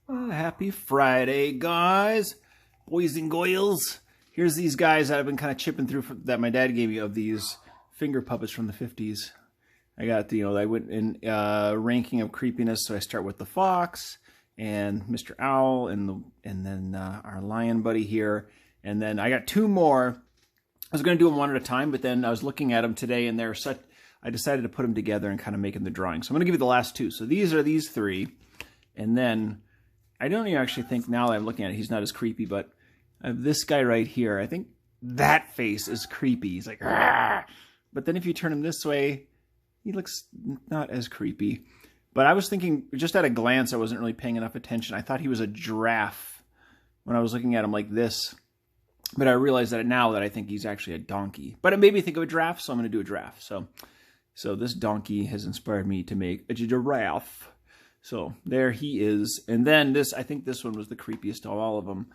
Happy Friday, guys, boys and girls. Here's these guys that I've been kind of chipping through that my dad gave me of these finger puppets from the 50s. I got the, I went in ranking of creepiness, so I start with the fox and Mr. Owl and then our lion buddy here, and then I got two more. I was going to do them one at a time, but then I was looking at them today, and they're such. I decided to put them together and kind of make them the drawing. So I'm going to give you the last two. So these are these three, and then I don't even actually think now that I'm looking at it, he's not as creepy, but I have this guy right here. I think that face is creepy. He's like, "Argh!" But then if you turn him this way, he looks not as creepy. But I was thinking, just at a glance, I wasn't really paying enough attention. I thought he was a giraffe when I was looking at him like this. But I realized that now that I think he's actually a donkey. But it made me think of a giraffe, so I'm going to do a giraffe. So this donkey has inspired me to make a giraffe. So there he is. And then this, I think this one was the creepiest of all of them.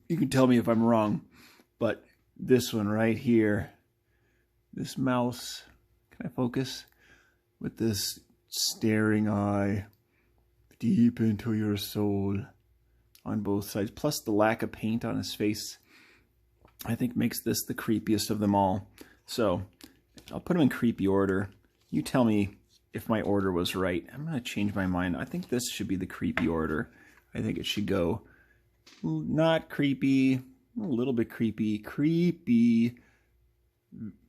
You can tell me if I'm wrong. But this one right here, this mouse, can I focus? With this staring eye deep into your soul on both sides. Plus the lack of paint on his face, I think makes this the creepiest of them all. So I'll put them in creepy order. You tell me if my order was right. I'm going to change my mind. I think this should be the creepy order. I think it should go not creepy, a little bit creepy, creepy,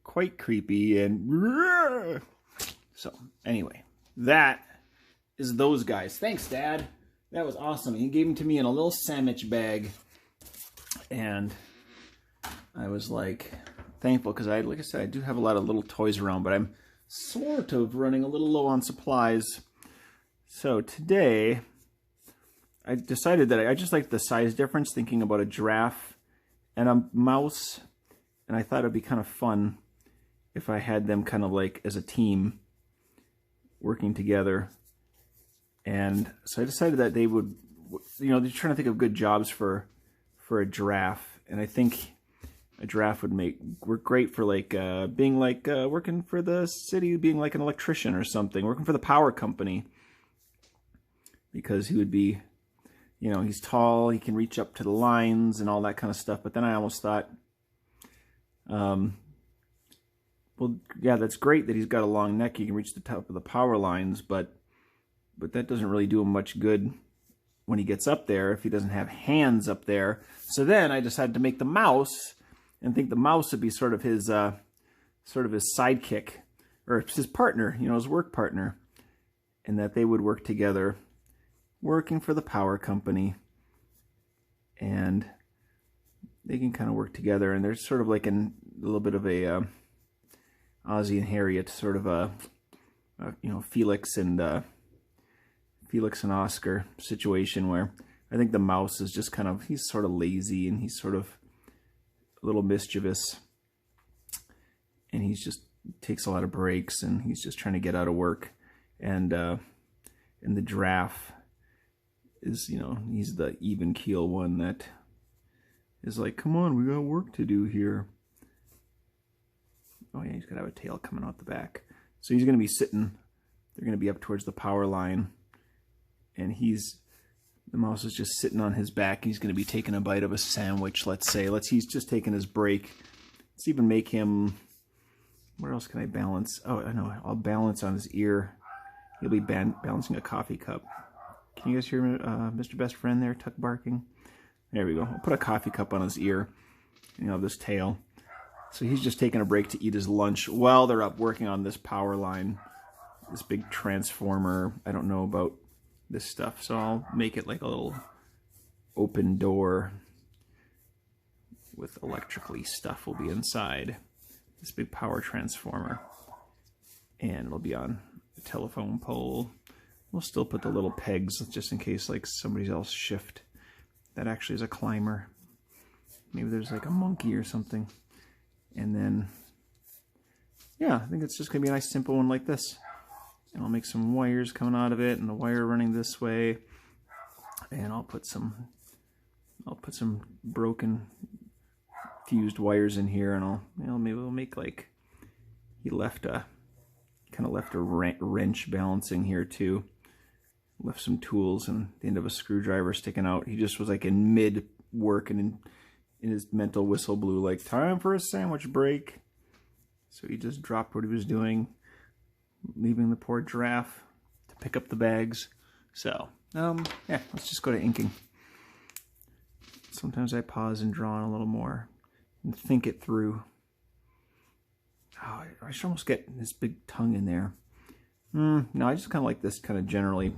quite creepy, and so anyway, that is those guys. Thanks, Dad. That was awesome. He gave them to me in a little sandwich bag, and I was like thankful because like I said, I do have a lot of little toys around, but I'm sort of running a little low on supplies. So today I decided that I just like the size difference, thinking about a giraffe and a mouse, and I thought it'd be kind of fun if I had them kind of like as a team working together. And so I decided that they would, they're trying to think of good jobs for a giraffe, and I think a giraffe would work great for like being like working for the city, being like an electrician or something, working for the power company, because he would be, he's tall, he can reach up to the lines and all that kind of stuff. But then I almost thought, well, yeah, that's great that he's got a long neck, he can reach the top of the power lines, but that doesn't really do him much good when he gets up there if he doesn't have hands up there. So then I decided to make the mouse, and think the mouse would be sort of his sidekick, or his partner, his work partner, and that they would work together, working for the power company, and they can kind of work together, and there's sort of like a little bit of a Ozzie and Harriet, sort of a Felix and Oscar situation, where I think the mouse is just he's sort of lazy, and he's sort of a little mischievous, and he's just takes a lot of breaks, and he's just trying to get out of work. And the giraffe is, he's the even keel one that is like, come on, we got work to do here. Oh yeah, he's gonna have a tail coming out the back. So he's gonna be sitting, they're gonna be up towards the power line, and the mouse is just sitting on his back. He's going to be taking a bite of a sandwich, let's say. He's just taking his break. Let's even make him, where else can I balance? Oh, I know, I'll balance on his ear. He'll be balancing a coffee cup. Can you guys hear Mr. Best Friend there, tuck barking? There we go. I'll put a coffee cup on his ear, and he'll have this tail. So he's just taking a break to eat his lunch while they're up working on this power line, this big transformer. I don't know about this stuff, so I'll make it like a little open door with electrically stuff will be inside this big power transformer, and it'll be on a telephone pole. We'll still put the little pegs just in case like somebody else shift. That actually is a climber. Maybe there's like a monkey or something. And then, yeah, I think it's just gonna be a nice simple one like this. And I'll make some wires coming out of it, and the wire running this way. And I'll put some broken fused wires in here, and maybe we'll make like, he kind of left a wrench balancing here too. left some tools and the end of a screwdriver sticking out. He just was like in mid work and in his mental whistle blew like time for a sandwich break. So he just dropped what he was doing, leaving the poor giraffe to pick up the bags. So yeah, let's just go to inking. Sometimes I pause and draw on a little more and think it through. Oh, I should almost get this big tongue in there. No, I just kind of like this kind of generally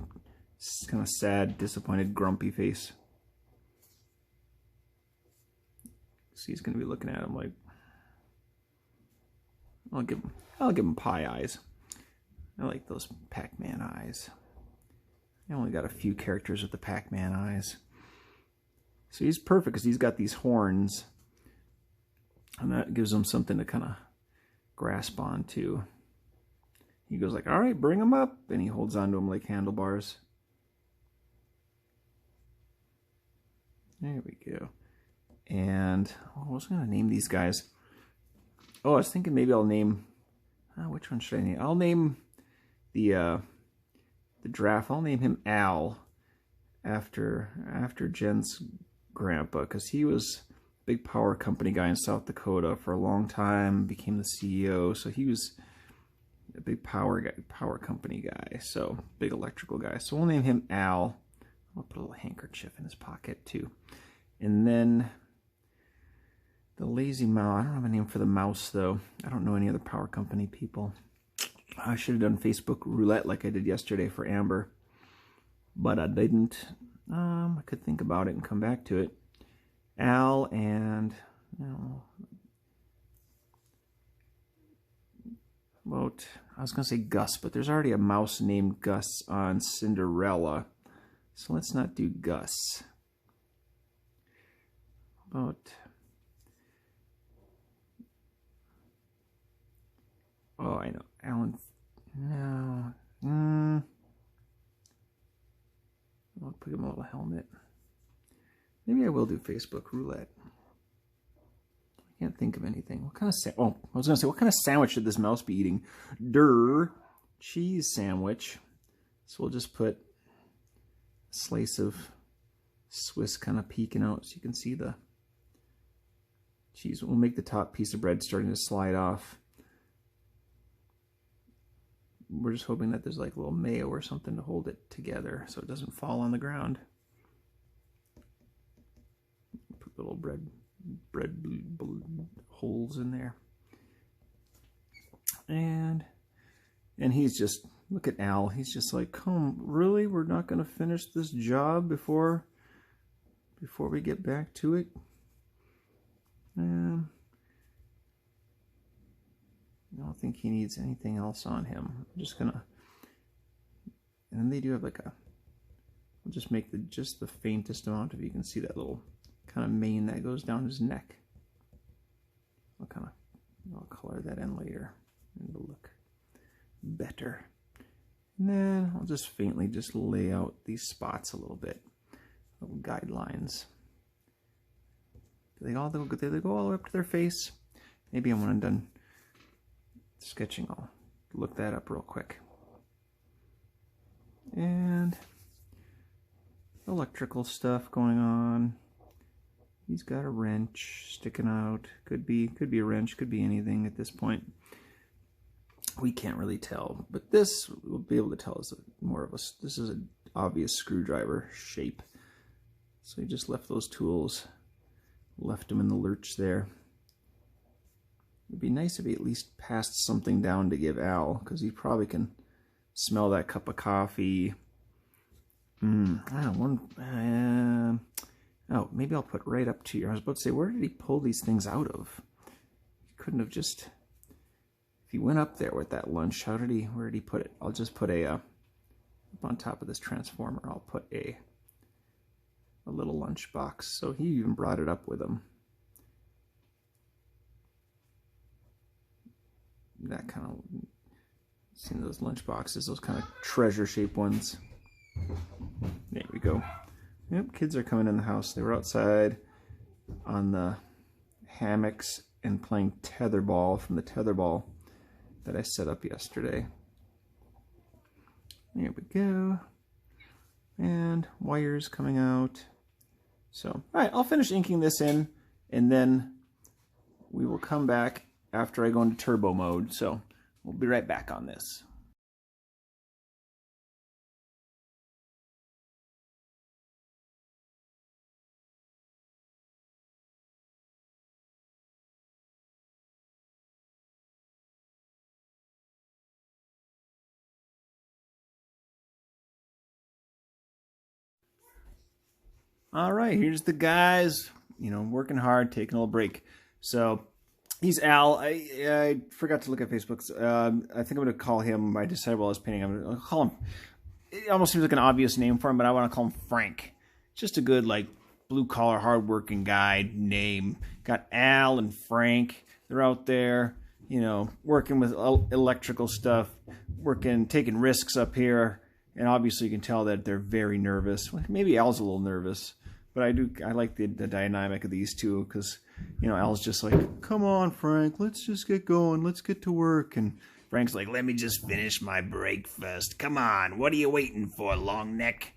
kind of sad, disappointed, grumpy face. So he's going to be looking at him like, I'll give him pie eyes. I like those Pac-Man eyes. I only got a few characters with the Pac-Man eyes. So he's perfect because he's got these horns, and that gives him something to kind of grasp onto. He goes like, all right, bring him up, and he holds onto him like handlebars. There we go. And I was going to name these guys. Oh, I was thinking maybe I'll name, which one should I name? I'll name the giraffe. I'll name him Al after Jen's grandpa, because he was a big power company guy in South Dakota for a long time, became the CEO. So he was a big power company guy, so big electrical guy. So we'll name him Al. I'll put a little handkerchief in his pocket too. And then the lazy mouse. I don't have a name for the mouse though. I don't know any other power company people. I should have done Facebook roulette like I did yesterday for Amber, but I didn't. I could think about it and come back to it. Al and I was going to say Gus, but there's already a mouse named Gus on Cinderella, so let's not do Gus. Oh, I know. Alan. No. I'll put him a little helmet. Maybe I will do Facebook roulette. I can't think of anything. What kind of I was going to say, what kind of sandwich should this mouse be eating? Cheese sandwich. So we'll just put a slice of Swiss kind of peeking out so you can see the cheese. We'll make the top piece of bread starting to slide off. We're just hoping that there's like a little mayo or something to hold it together so it doesn't fall on the ground. Put little bread holes in there. And he's just, look at Al, he's just like, come, really? We're not going to finish this job before we get back to it? I don't think he needs anything else on him. I'm just gonna, and then they do have like we'll just make just the faintest amount, if you can see that little kind of mane that goes down his neck. I'll color that in later and it'll look better. And then I'll just faintly just lay out these spots a little bit, little guidelines. Do they go all the way up to their face? Maybe when I'm done sketching, I'll look that up real quick. And electrical stuff going on. He's got a wrench sticking out. Could be a wrench, could be anything at this point. We can't really tell, but this we'll be able to tell is more of this is an obvious screwdriver shape. So he just left those tools, left them in the lurch there. It'd be nice if he at least passed something down to give Al, because he probably can smell that cup of coffee. Oh, maybe I'll put right up to you. I was about to say, where did he pull these things out of? He couldn't have just, if he went up there with that lunch, where did he put it? I'll just put up on top of this transformer, I'll put a little lunch box. So he even brought it up with him. That kind of, seen those lunch boxes, those kind of treasure shaped ones. There we go. Yep, kids are coming in the house. They were outside on the hammocks and playing tetherball from the tetherball that I set up yesterday. There we go. and wires coming out. So, all right, I'll finish inking this in, and then we will come back after I go into turbo mode. So we'll be right back on this. All right, here's the guys, working hard, taking a little break. So he's Al. I forgot to look at Facebook. I think I'm going to call him, I decided while I was painting, I'm going to call him, it almost seems like an obvious name for him, but I want to call him Frank. Just a good, like, blue-collar, hard-working guy name. Got Al and Frank. They're out there, working with electrical stuff, taking risks up here. And obviously you can tell that they're very nervous. Maybe Al's a little nervous. But I like the dynamic of these two because, Al's just like, come on, Frank, let's just get going. Let's get to work. And Frank's like, let me just finish my breakfast. Come on, what are you waiting for, long neck?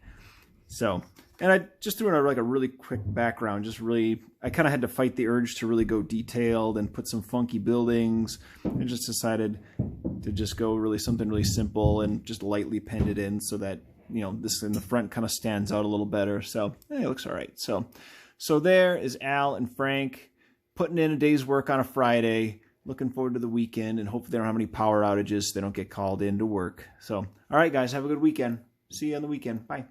So, and I just threw in a really quick background. I kind of had to fight the urge to really go detailed and put some funky buildings. I just decided to just go something really simple and just lightly pen it in so that, this in the front kind of stands out a little better. So, it looks all right. So there is Al and Frank putting in a day's work on a Friday. Looking forward to the weekend, and hopefully they don't have any power outages so they don't get called in to work. So, all right, guys, have a good weekend. See you on the weekend. Bye.